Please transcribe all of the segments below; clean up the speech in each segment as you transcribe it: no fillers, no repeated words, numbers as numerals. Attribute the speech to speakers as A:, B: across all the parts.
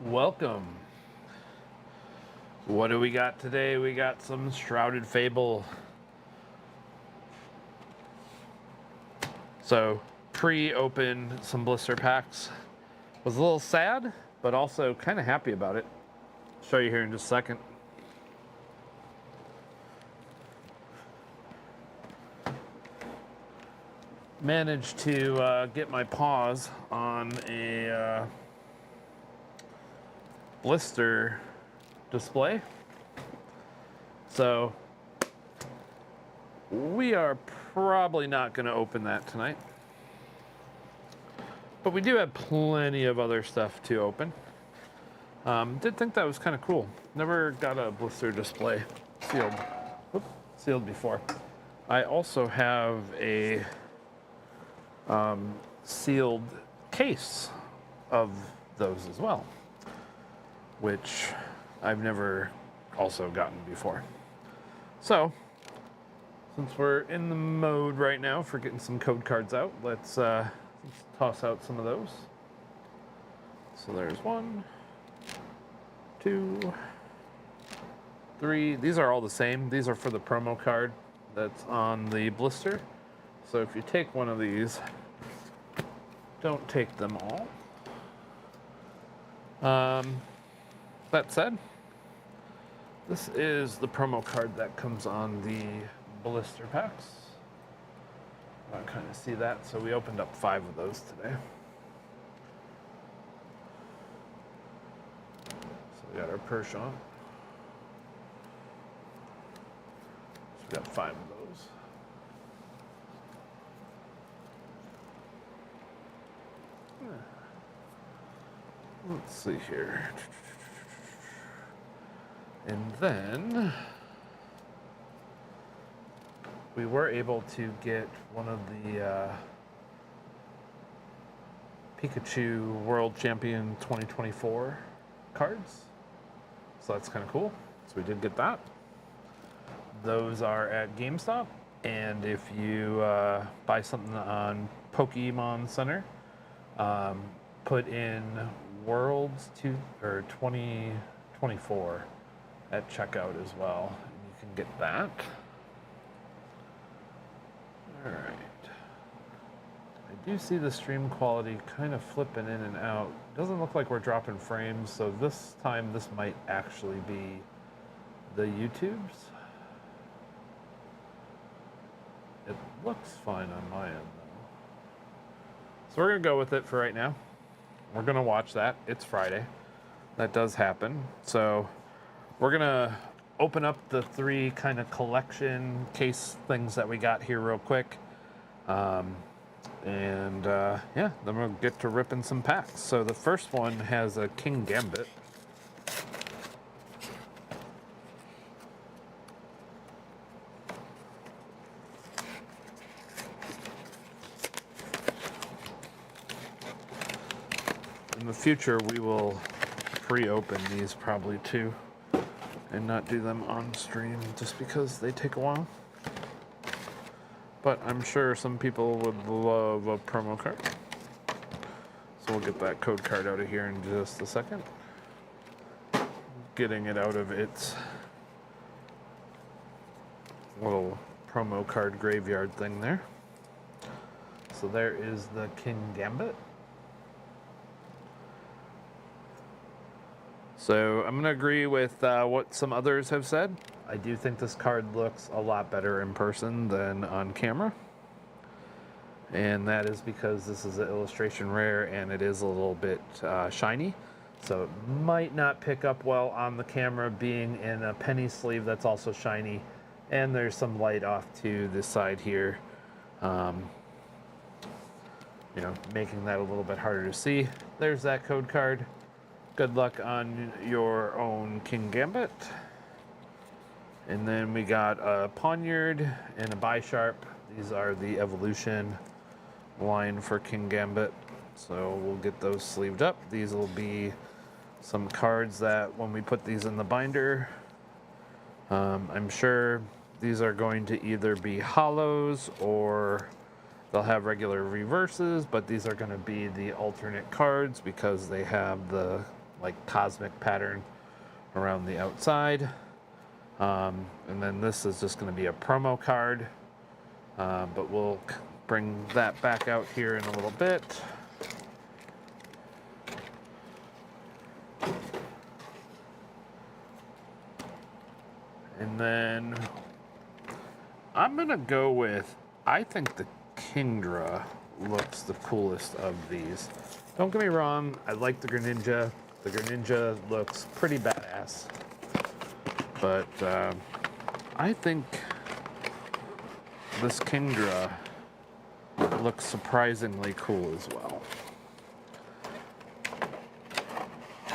A: Welcome. What do we got today? We got some Shrouded Fable. So, pre-open some blister packs. Was a little sad, but also kind of happy about it. Show you here in just a second. Managed to get my paws on a blister display. So we are probably not going to open that tonight. But we do have plenty of other stuff to open. Did think that was kind of cool. Never got a blister display sealed before. I also have a sealed case of those as well, which I've never also gotten before. So, since we're in the mode right now for getting some code cards out, let's toss out some of those. So there's 1, 2, 3. These are all the same. These are for the promo card that's on the blister. So if you take one of these, don't take them all. That said, this is the promo card that comes on the blister packs. I kind of see that, so we opened up 5 of those today. So we got our Pershon. So we got 5 of those. Let's see here. And then we were able to get one of the Pikachu World Champion 2024 cards. So that's kind of cool. So we did get that. Those are at GameStop. And if you buy something on Pokemon Center, put in Worlds 2024 at checkout as well. And you can get that. All right. I do see the stream quality kind of flipping in and out. Doesn't look like we're dropping frames, so this time this might actually be the YouTube's. It looks fine on my end, though. So we're going to go with it for right now. We're going to watch that. It's Friday. That does happen. So we're going to open up the 3 kind of collection case things that we got here real quick. Yeah, then we'll get to ripping some packs. So the first one has a King Gambit. In the future, we will pre-open these probably too, and not do them on stream just because they take a while. But I'm sure some people would love a promo card. So we'll get that code card out of here in just a second. Getting it out of its little promo card graveyard thing there. So there is the King Gambit. So I'm going to agree with what some others have said. I do think this card looks a lot better in person than on camera. And that is because this is an illustration rare and it is a little bit shiny. So it might not pick up well on the camera being in a penny sleeve that's also shiny. And there's some light off to the side here. Making that a little bit harder to see. There's that code card. Good luck on your own King Gambit. And then we got a Poniard and a Bisharp. These are the evolution line for King Gambit. So we'll get those sleeved up. These will be some cards that when we put these in the binder, I'm sure these are going to either be hollows or they'll have regular reverses, but these are going to be the alternate cards because they have the like cosmic pattern around the outside. And then this is just going to be a promo card, but we'll bring that back out here in a little bit. And then I'm going to go with, I think the Kingdra looks the coolest of these. Don't get me wrong, I like the Greninja. The Greninja looks pretty badass. But I think this Kingdra looks surprisingly cool as well.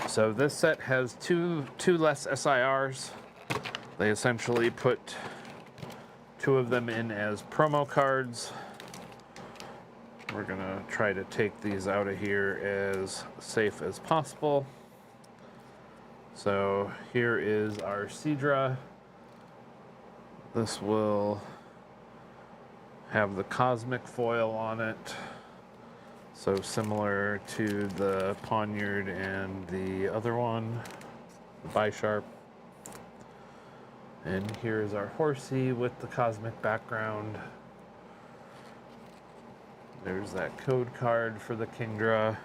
A: So this set has two less SIRs. They essentially put 2 of them in as promo cards. We're gonna try to take these out of here as safe as possible. So here is our Seadra. This will have the cosmic foil on it. So similar to the Poniard and the other one, the Bisharp. And here's our Horsey with the cosmic background. There's that code card for the Kingdra.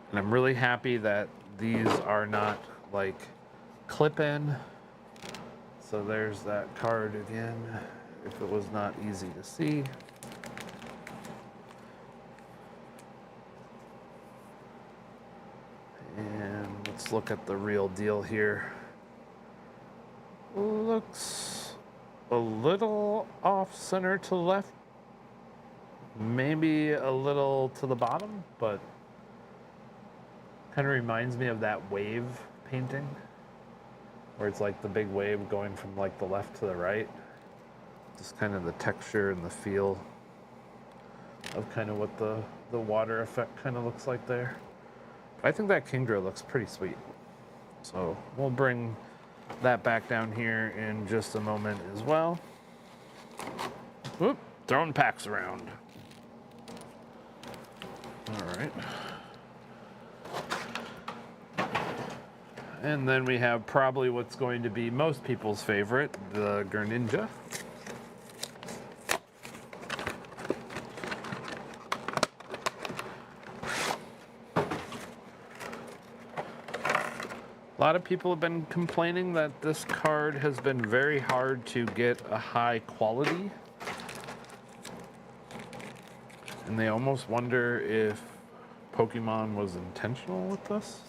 A: And I'm really happy that these are not like clip-in. So there's that card again, if it was not easy to see. And let's look at the real deal here. Looks a little off center to the left. Maybe a little to the bottom, but kind of reminds me of that wave painting where it's like the big wave going from like the left to the right. Just kind of the texture and the feel of kind of what the water effect kind of looks like there. I think that Kingdra looks pretty sweet. So we'll bring that back down here in just a moment as well. Whoop, throwing packs around. All right. And then we have probably what's going to be most people's favorite, the Greninja. A lot of people have been complaining that this card has been very hard to get a high quality. And they almost wonder if Pokemon was intentional with this.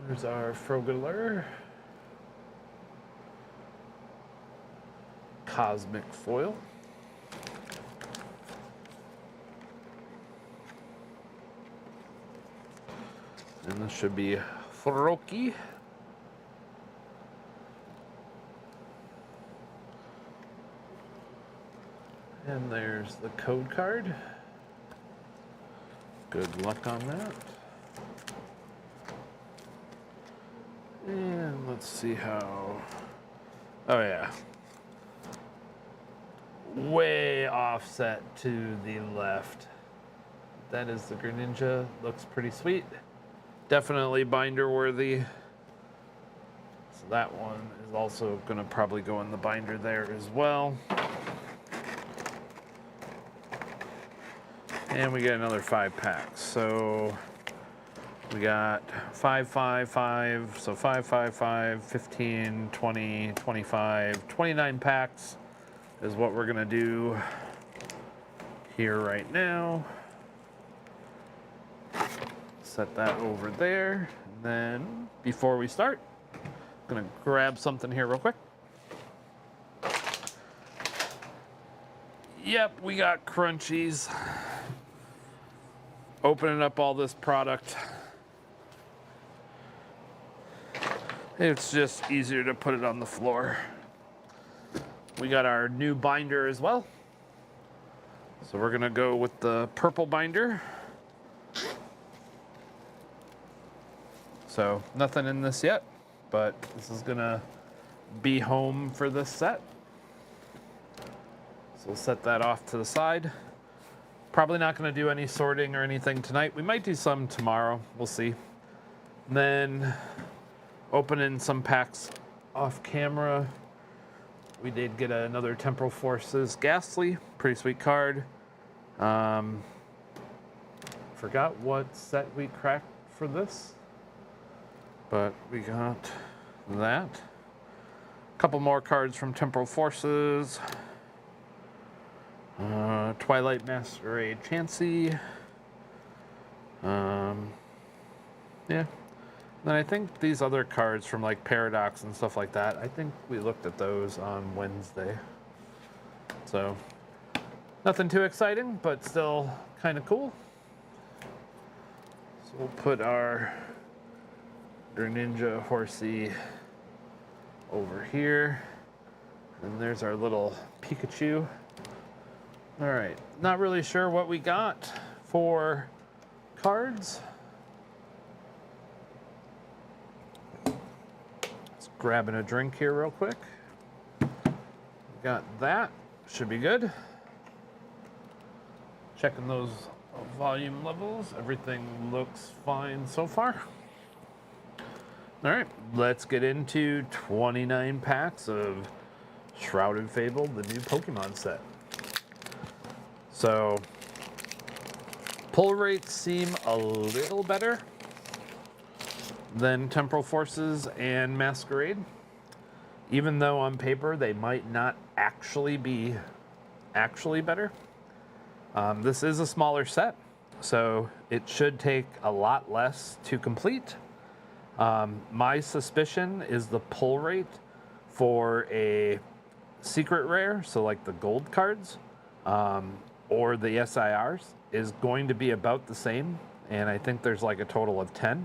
A: There's our Frogler. Cosmic foil. And this should be Froakie. And there's the code card. Good luck on that. And let's see how... Oh yeah. Way offset to the left. That is the Greninja. Looks pretty sweet. Definitely binder worthy. So that one is also going to probably go in the binder there as well. And we get another 5 packs. So we got 5, 5, 5. So 5, 5, 5, 15, 20, 25, 29 packs is what we're going to do here right now. Set that over there. And then before we start, I'm gonna grab something here real quick. Yep, we got crunchies. Opening up all this product. It's just easier to put it on the floor. We got our new binder as well. So we're gonna go with the purple binder. So nothing in this yet, but this is gonna be home for this set. So we'll set that off to the side. Probably not going to do any sorting or anything tonight. We might do some tomorrow. We'll see. And then opening some packs off camera. We did get another Temporal Forces Ghastly. Pretty sweet card. Forgot what set we cracked for this, but we got that. A couple more cards from Temporal Forces. Twilight Masquerade Chansey. Yeah. Then I think these other cards from like Paradox and stuff like that, I think we looked at those on Wednesday. So nothing too exciting, but still kind of cool. So we'll put our Greninja Horsey over here. And there's our little Pikachu. All right, not really sure what we got for cards. Just grabbing a drink here real quick. Got that, should be good. Checking those volume levels, everything looks fine so far. All right, let's get into 29 packs of Shrouded Fable, the new Pokemon set. So, pull rates seem a little better than Temporal Forces and Masquerade, even though on paper they might not actually be better. This is a smaller set, so it should take a lot less to complete. My suspicion is the pull rate for a secret rare, so like the gold cards, or the SIRs, is going to be about the same, and I think there's like a total of 10.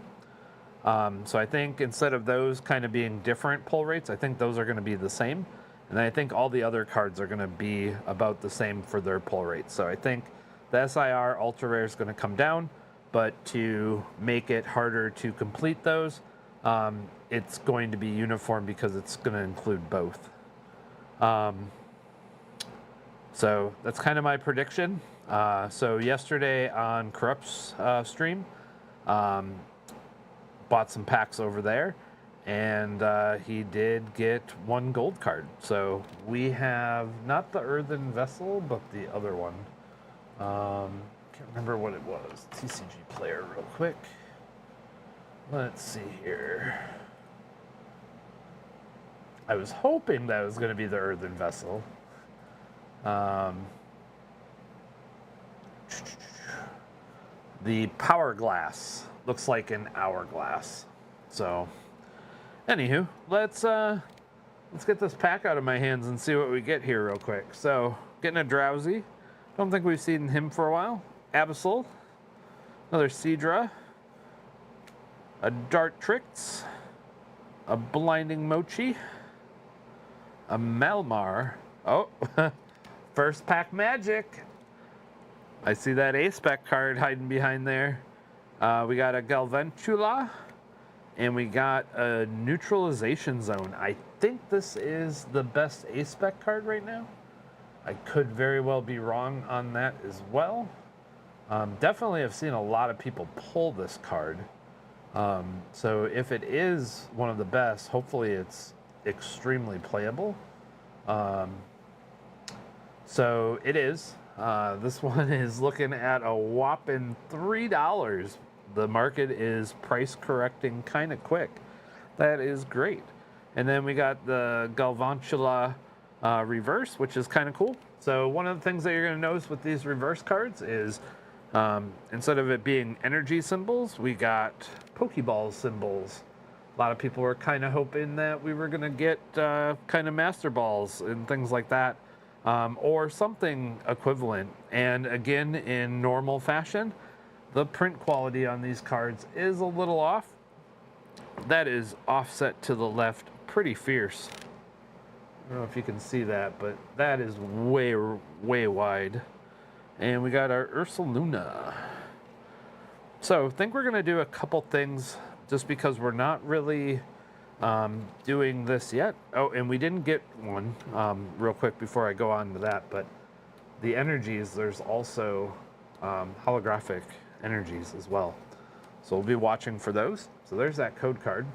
A: So I think instead of those kind of being different pull rates, I think those are going to be the same, and I think all the other cards are going to be about the same for their pull rates. So I think the SIR Ultra Rare is going to come down, but to make it harder to complete those, it's going to be uniform because it's going to include both. So that's kind of my prediction. So yesterday on Corrupt's stream, bought some packs over there, and he did get one gold card. So we have not the Earthen Vessel, but the other one. Can't remember what it was. TCG player real quick. Let's see here. I was hoping that was going to be the Earthen Vessel. The Power Glass looks like an hourglass. So, anywho, let's get this pack out of my hands and see what we get here real quick. So, getting a Drowsy. Don't think we've seen him for a while. Absol. Another Seadra. A Dartrix. A Blinding Mochi. A Malmar. Oh, first pack magic. I see that A-Spec card hiding behind there. We got a Galvantula, and we got a Neutralization Zone. I think this is the best A-Spec card right now. I could very well be wrong on that as well. Definitely have seen a lot of people pull this card. So if it is one of the best, hopefully it's extremely playable. So it is. This one is looking at a whopping $3. The market is price correcting kind of quick. That is great. And then we got the Galvantula reverse, which is kind of cool. So one of the things that you're going to notice with these reverse cards is instead of it being energy symbols, we got Pokeball symbols. A lot of people were kind of hoping that we were going to get kind of Master Balls and things like that, or something equivalent. And again, in normal fashion, the print quality on these cards is a little off. That is offset to the left pretty fierce. I don't know if you can see that, but that is way, way wide. And we got our Ursaluna. So I think we're going to do a couple things just because we're not really doing this yet. Oh, and we didn't get one real quick before I go on to that, but the energies, there's also holographic energies as well. So we'll be watching for those. So there's that code card.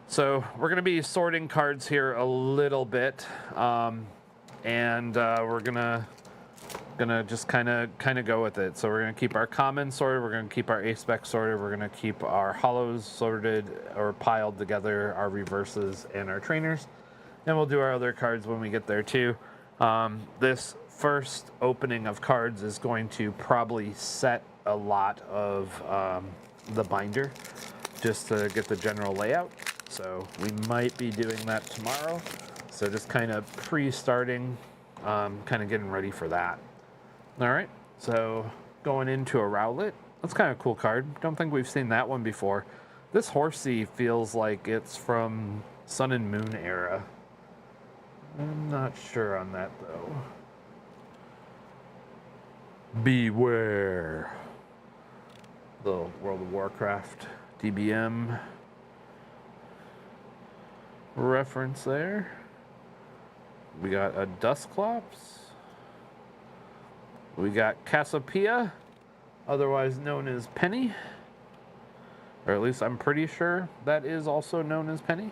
A: So we're going to be sorting cards here a little bit, and we're gonna just kind of go with it. So we're going to keep our commons sorted, we're going to keep our aspects sorted, we're going to keep our hollows sorted or piled together, our reverses and our trainers, and we'll do our other cards when we get there too. This first opening of cards is going to probably set a lot of the binder just to get the general layout. So we might be doing that tomorrow. So just kind of pre-starting, kind of getting ready for that. All right, so going into a Rowlet. That's kind of a cool card. Don't think we've seen that one before. This Horsey feels like it's from Sun and Moon era. I'm not sure on that though. Beware. The World of Warcraft DBM reference there. We got a Dusclops. We got Cassiopeia, otherwise known as Penny. Or at least I'm pretty sure that is also known as Penny.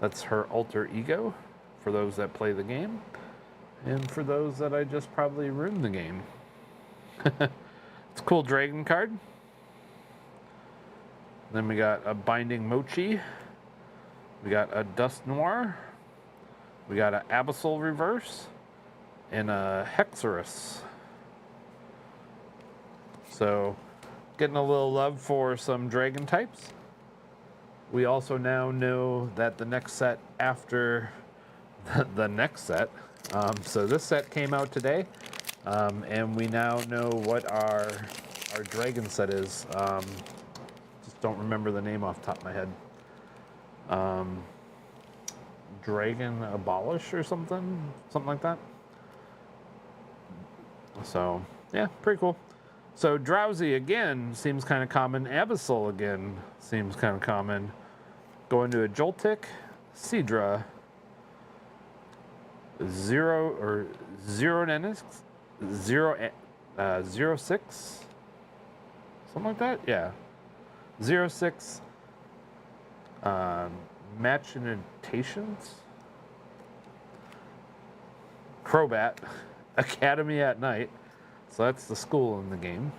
A: That's her alter ego for those that play the game. And for those that I just probably ruined the game. It's a cool dragon card. Then we got a Binding Mochi. We got a Dust Noir. We got an Abyssal Reverse. And a Hexorus. So, getting a little love for some dragon types. We also now know that the next set after the next set. So this set came out today. And we now know what our dragon set is. Just don't remember the name off the top of my head. Dragon Abolish or something like that. So yeah, pretty cool. So Drowsy again seems kind of common. Abyssal again seems kind of common. Going to a Joltik, Seadra, Zero Nenix, 06, something like that. Yeah, 06. Machinations, Crobat, Academy at Night. So that's the school in the game.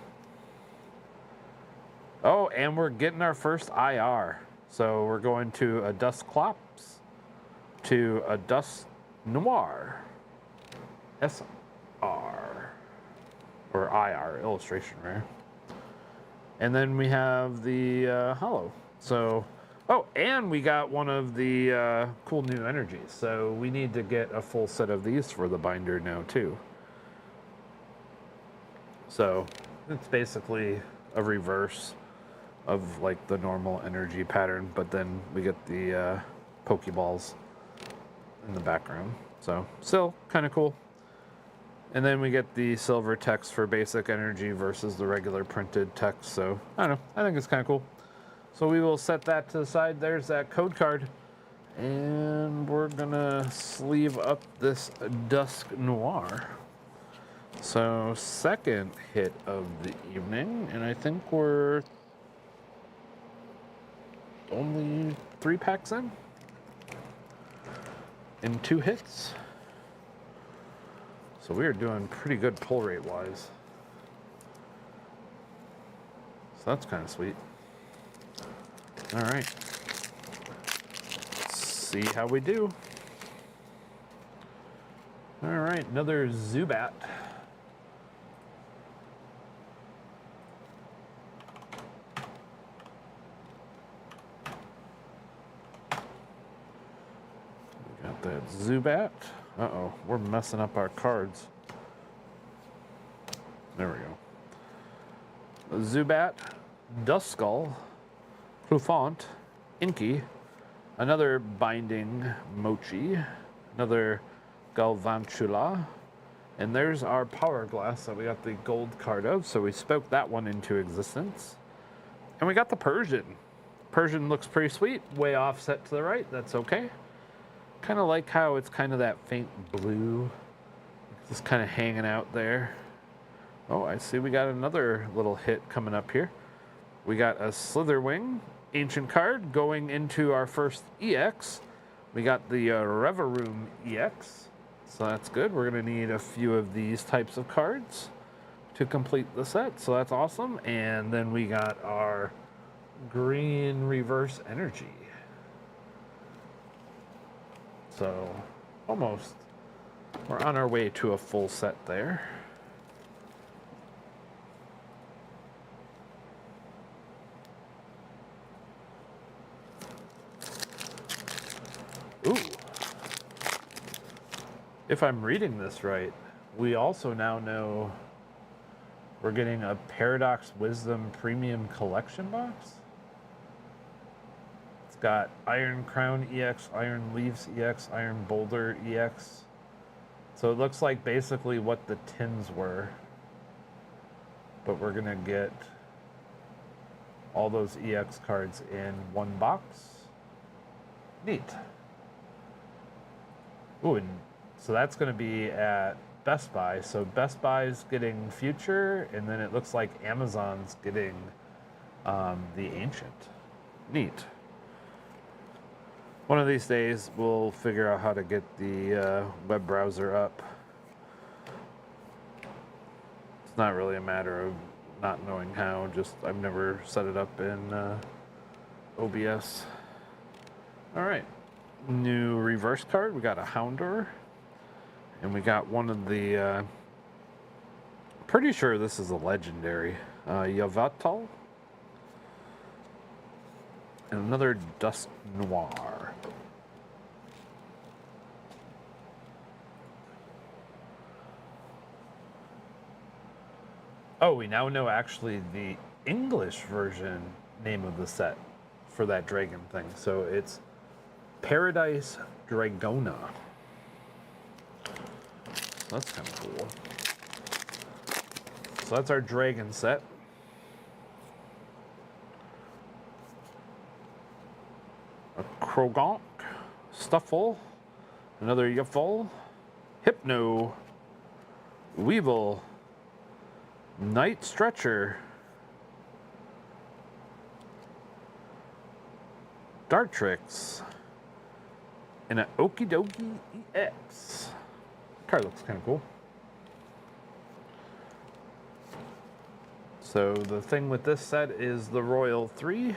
A: Oh, and we're getting our first IR. So we're going to a Dusclops, to a Dust Noir, SR, or IR, illustration rare. And then we have the Hollow. So, oh, and we got one of the cool new energies. So we need to get a full set of these for the binder now too. So it's basically a reverse of like the normal energy pattern, but then we get the Pokeballs in the background. So still kind of cool. And then we get the silver text for basic energy versus the regular printed text. So I don't know, I think it's kind of cool. So we will set that to the side. There's that code card. And we're gonna sleeve up this Dusk Noir. So second hit of the evening, and I think we're only 3 packs in 2 hits. So we are doing pretty good pull rate wise. So that's kind of sweet. All right. Let's see how we do. All right, another Zubat. That Zubat. Uh-oh, we're messing up our cards. There we go. Zubat, Duskull, Cloufant, Inky, another Binding Mochi, another Galvantula, and there's our Power Glass that we got the gold card of, so we spoke that one into existence. And we got the Persian. Persian looks pretty sweet, way offset to the right, that's okay. Kind of like how it's kind of that faint blue, just kind of hanging out there. Oh, I see we got another little hit coming up here. We got a Slitherwing ancient card going into our first EX. We got the Reveroom EX, so that's good. We're going to need a few of these types of cards to complete the set, so that's awesome. And then we got our green reverse energy. So almost, we're on our way to a full set there. Ooh. If I'm reading this right, we also now know we're getting a Paradox Wisdom Premium Collection box. It's got Iron Crown EX, Iron Leaves EX, Iron Boulder EX. So it looks like basically what the tins were. But we're going to get all those EX cards in one box. Neat. Ooh, and so that's going to be at Best Buy. So Best Buy's getting Future, and then it looks like Amazon's getting the Ancient. Neat. One of these days, we'll figure out how to get the web browser up. It's not really a matter of not knowing how, just I've never set it up in OBS. All right, new reverse card. We got a Houndour, and we got one of the, pretty sure this is a legendary, Yveltal, and another Dusk Noir. Oh, we now know actually the English version name of the set for that dragon thing. So it's Paradise Dragona. That's kind of cool. So that's our dragon set. A Krogonk, Stuffle, another Yuffle, Hypno, Weevil, Night Stretcher, Dartrix, and an Okie Dokie EX. Card looks kind of cool. So the thing with this set is the Royal 3.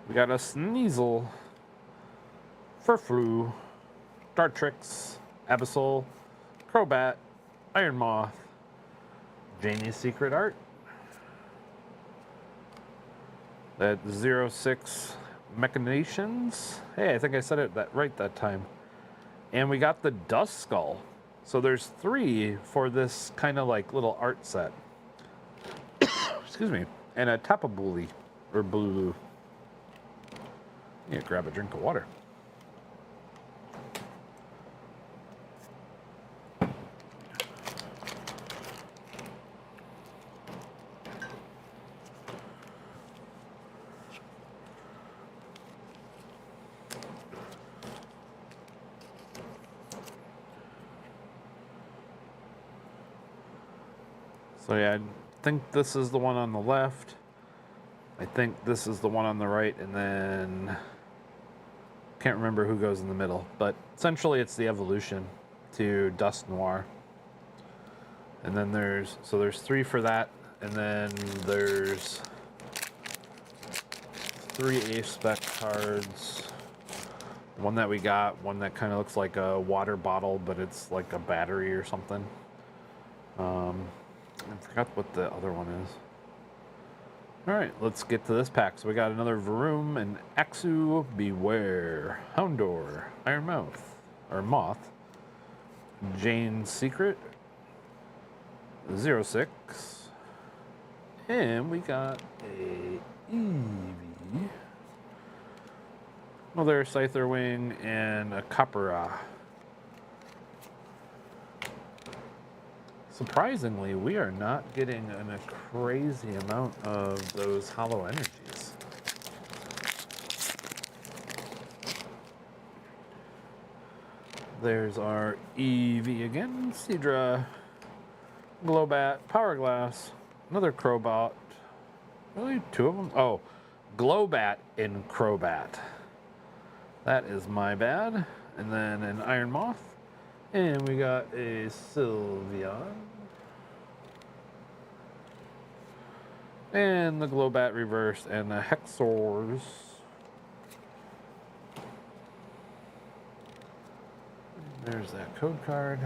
A: We got a Sneasel, Furfrou, Dartrix, Abyssal, Crobat, Iron Moth, Janie's Secret Art, that 06 Machinations. Hey, I think I said it right that time. And we got the Dust Skull. So there's 3 for this kind of like little art set. Excuse me. And a Tapu Bulu, or Bulu. Yeah, grab a drink of water. So yeah, I think this is the one on the left. I think this is the one on the right, and then can't remember who goes in the middle, but essentially it's the evolution to Dust Noir. And then there's 3 for that, and then there's 3 A-spec cards. One that we got, one that kind of looks like a water bottle, but it's like a battery or something. I forgot what the other one is. Alright, let's get to this pack. So we got another Varoom and Axu, Beware, Houndour, Moth, Jane's Secret, 06, and we got a Eevee, another Scytherwing, and a Copperajah. Surprisingly, we are not getting a crazy amount of those hollow energies. There's our Eevee again, Seadra, Globat, Power Glass, another Crowbot. Really, two of them? Oh, Globat and Crobat. That is my bad. And then an Iron Moth. And we got a Sylveon. And the Globat reverse and the Hexors. There's that code card.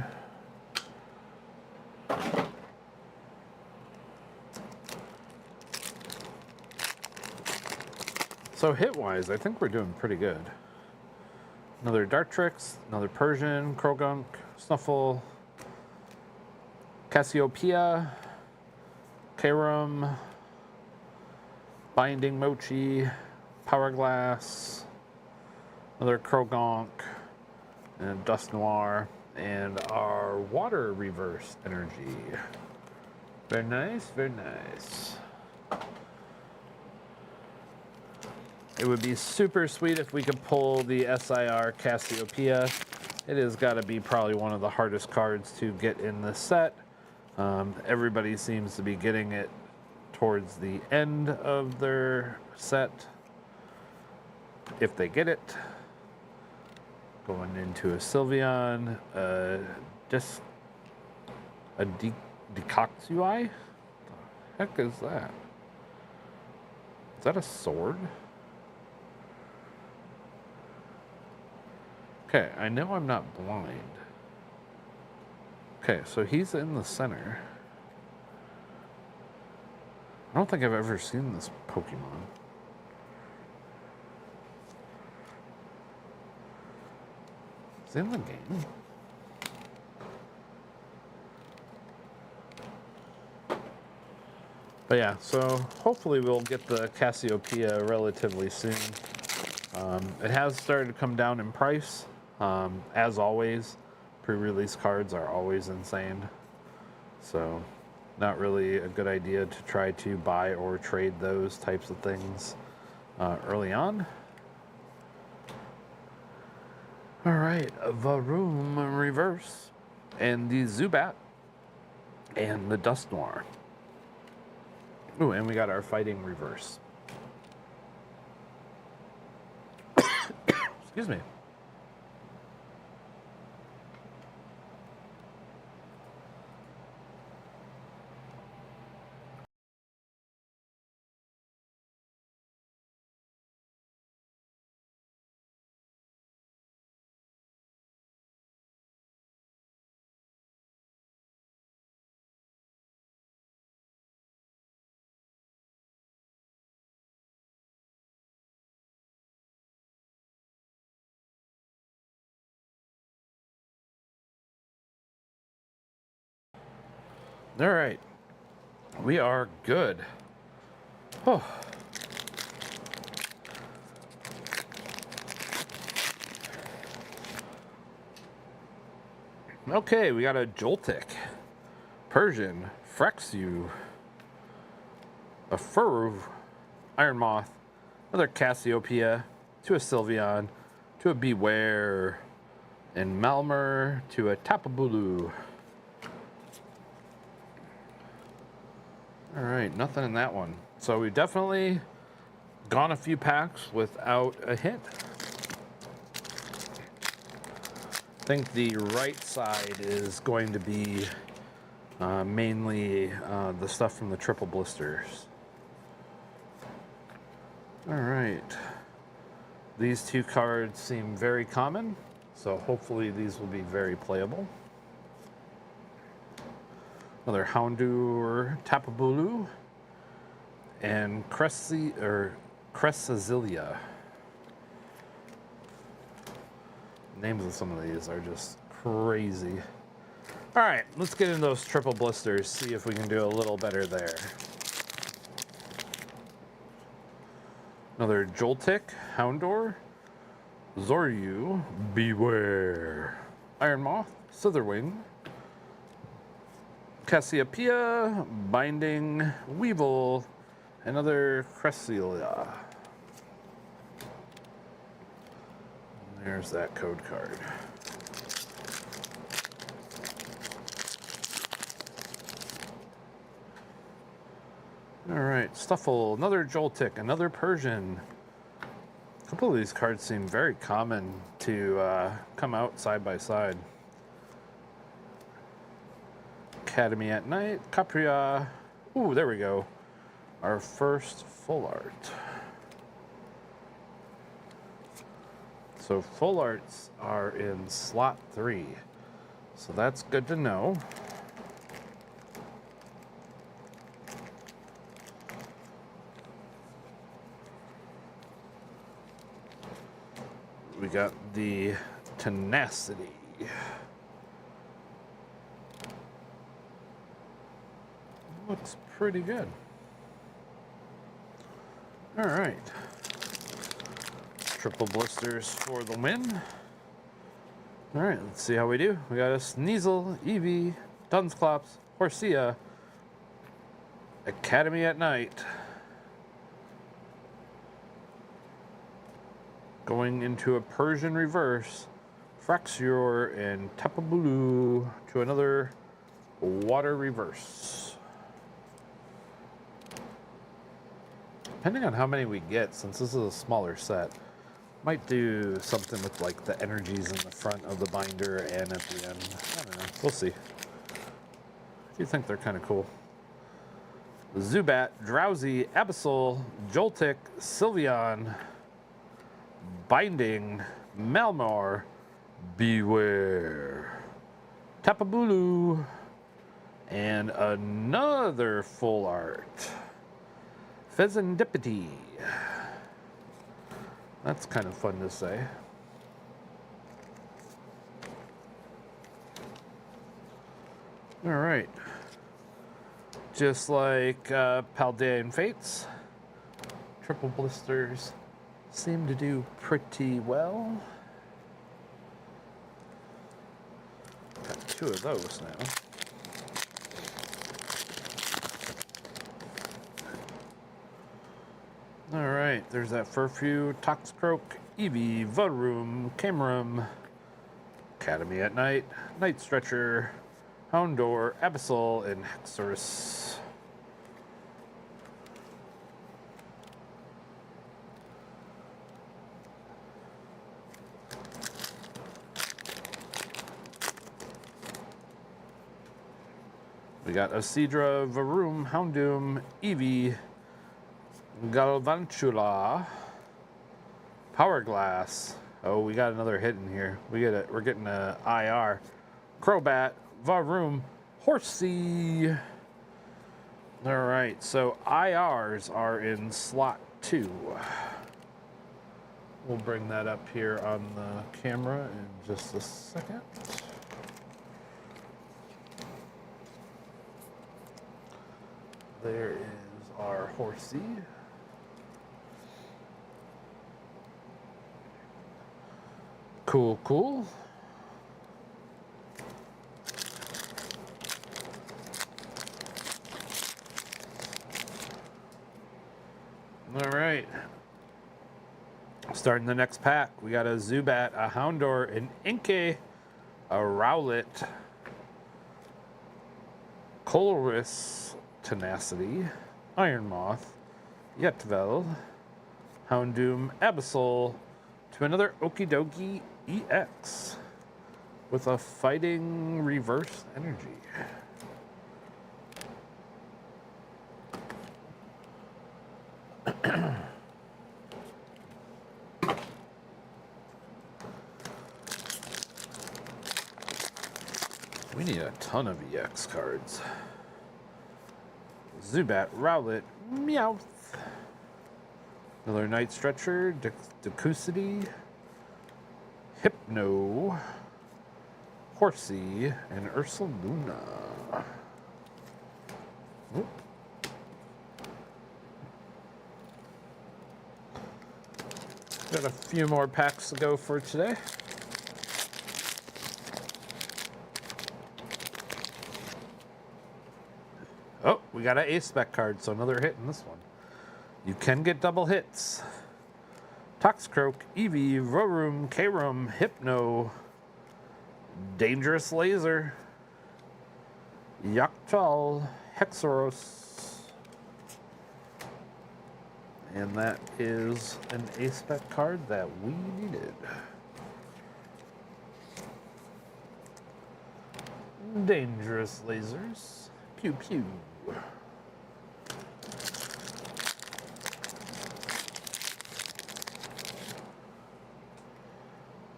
A: So hit-wise, I think we're doing pretty good. Another Dartrix, another Persian, Krogunk, Snuffle, Cassiopeia, Karum, Binding Mochi, Power Glass, another Krogunk, and Dust Noir, and our Water Reverse Energy. Very nice, very nice. It would be super sweet if we could pull the SIR Cassiopeia. It has got to be probably one of the hardest cards to get in this set. Everybody seems to be getting it towards the end of their set, if they get it. Going into a Sylveon, Decoxui? The heck is that? Is that a sword? Okay, I know I'm not blind. Okay, so he's in the center. I don't think I've ever seen this Pokemon. It's in the game. But yeah, so hopefully we'll get the Cassiopeia relatively soon. It has started to come down in price. As always, pre-release cards are always insane. So not really a good idea to try to buy or trade those types of things early on. All right, Varoom reverse, and the Zubat, and the Dust Noir. Ooh, and we got our Fighting reverse. Excuse me. All right, we are good. Oh. Okay, we got a Joltik, Persian, Frexu, a Furu, Iron Moth, another Cassiopeia, to a Sylveon, to a Beware, and Malmer, to a Tapu Bulu. All right, nothing in that one. So we've definitely gone a few packs without a hit. I think the right side is going to be mainly the stuff from the triple blisters. All right. These two cards seem very common, so hopefully these will be very playable. Another Houndour, Tapu Bulu, and Cressazilia. Names of some of these are just crazy. All right, let's get into those triple blisters, see if we can do a little better there. Another Joltik, Houndour, Zoryu, Beware, Iron Moth, Slitherwing, Cassiopeia, Binding, Weevil, another Cresselia. There's that code card. Alright, Stuffle, another Joltik, another Persian. A couple of these cards seem very common to come out side by side. Academy at Night, Capria. Ooh, there we go. Our first full art. So full arts are in slot 3. So that's good to know. We got the Tenacity. Looks pretty good. All right. Triple blisters for the win. All right, let's see how we do. We got a Sneasel, Eevee, Dunsclops, Horsia, Academy at Night. Going into a Persian reverse, Fraxior and Tapu Bulu to another water reverse. Depending on how many we get, since this is a smaller set, might do something with like the energies in the front of the binder and at the end. I don't know. We'll see. I do think they're kind of cool. Zubat, Drowsy, Absol, Joltik, Sylveon, Binding, Malmar, Beware, Tapu Bulu, and another full art. Pheasantipity. That's kind of fun to say. All right. Just like Paldean Fates, triple blisters seem to do pretty well. Got 2 of those now. All right, there's that Furfrou, Toxcroak, Eevee, Varum, Camerum, Academy at Night, Night Stretcher, Houndour, Absol, and Hexorus. We got Acidra, Varum, Houndoom, Eevee, Galvantula, Powerglass. Oh, we got another hit in here. We're getting a IR. Crobat, Varum, Horsey. All right, so IRs are in slot 2. We'll bring that up here on the camera in just a second. There is our Horsey. Cool, cool. All right. Starting the next pack, we got a Zubat, a Houndour, an Inkay, a Rowlet, Colress, Tenacity, Iron Moth, Yetvel, Houndoom, Absol, to another Okidoki EX with a Fighting Reverse Energy. We need a ton of EX cards. Zubat, Rowlet, Meowth. Another Night Stretcher, Decusity, Hypno, Horsey, and Ursaluna. Oop. Got a few more packs to go for today. we got an A-Spec card, so another hit in this one. You can get double hits. Toxicroak, Eevee, Room, K-Room, Hypno, Dangerous Laser, Yaktal, Hexoros. And that is an A-Spec card that we needed. Dangerous Lasers. Pew pew.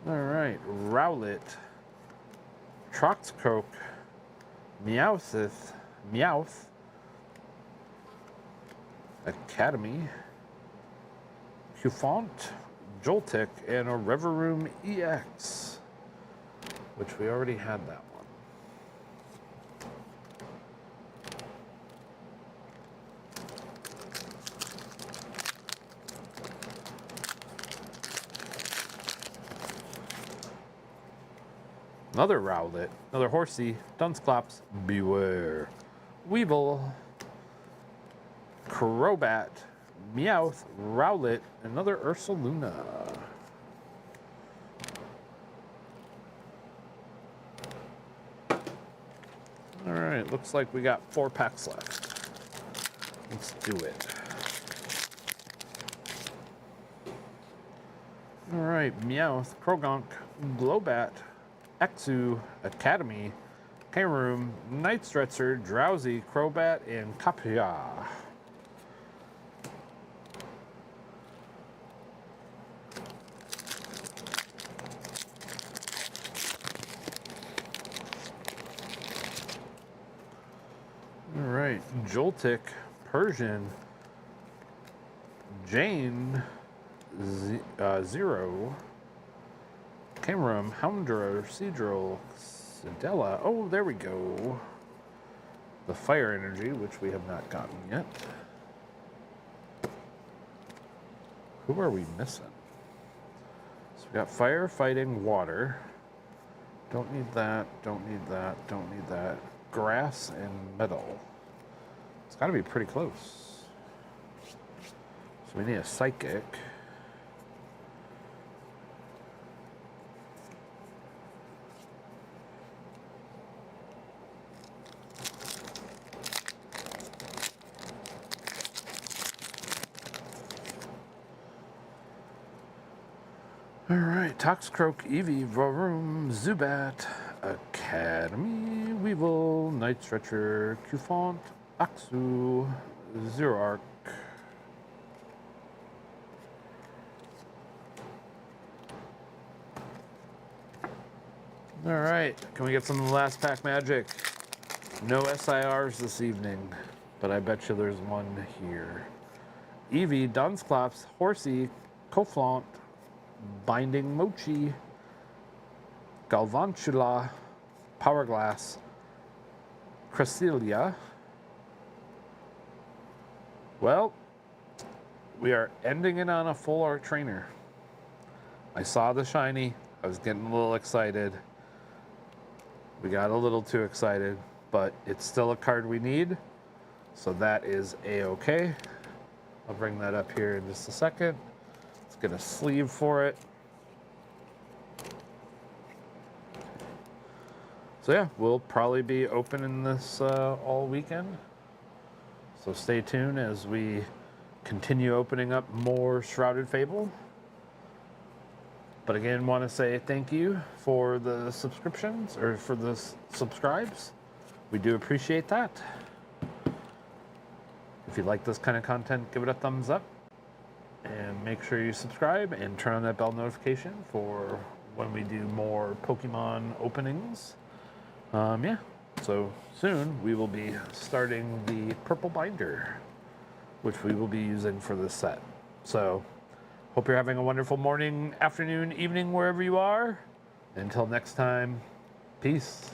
A: Alright, Rowlet, Troxcroak, Meowth, Academy, Cufant, Joltik, and a Reveroom EX, which we already had that one. Another Rowlet, another Horsey, Dunsclops, Beware, Weevil, Crobat, Meowth, Rowlet, another Ursaluna. Alright, looks like we got 4 packs left. Let's do it. Alright, Meowth, Croagunk, Globat, Exu, Academy, K-Room, Night Stretcher, Drowsy, Crobat, and Kapia. Alright, Joltik, Persian, Jane, Zero, Cameron, Houndour, Seadrill, Sidella. Oh, there we go. The Fire Energy, which we have not gotten yet. Who are we missing? So we got Fire, Fighting, Water. Don't need that, don't need that, don't need that. Grass and Metal. It's got to be pretty close. So we need a Psychic. Alright, Toxcroak, Eevee, Varoom, Zubat, Academy, Weevil, Night Stretcher, Cufant, Axu, Zoroark. Alright, can we get some of the last pack magic? No SIRs this evening, but I bet you there's one here. Eevee, Dunsclops, Horsey, Coflant, Binding Mochi, Galvantula, Powerglass, Cresselia. Well, we are ending it on a full art trainer. I saw the shiny. I was getting a little excited. We got a little too excited, but it's still a card we need. So that is A-okay. I'll bring that up here in just a second. Let's get a sleeve for it. So yeah, we'll probably be opening this all weekend. So stay tuned as we continue opening up more Shrouded Fable. But again, want to say thank you for the subscriptions, or for the subscribes. We do appreciate that. If you like this kind of content, give it a thumbs up. And make sure you subscribe and turn on that bell notification for when we do more Pokemon openings. Yeah, so soon we will be starting the purple binder, which we will be using for this set. So hope you're having a wonderful morning, afternoon, evening, wherever you are. Until next time, peace.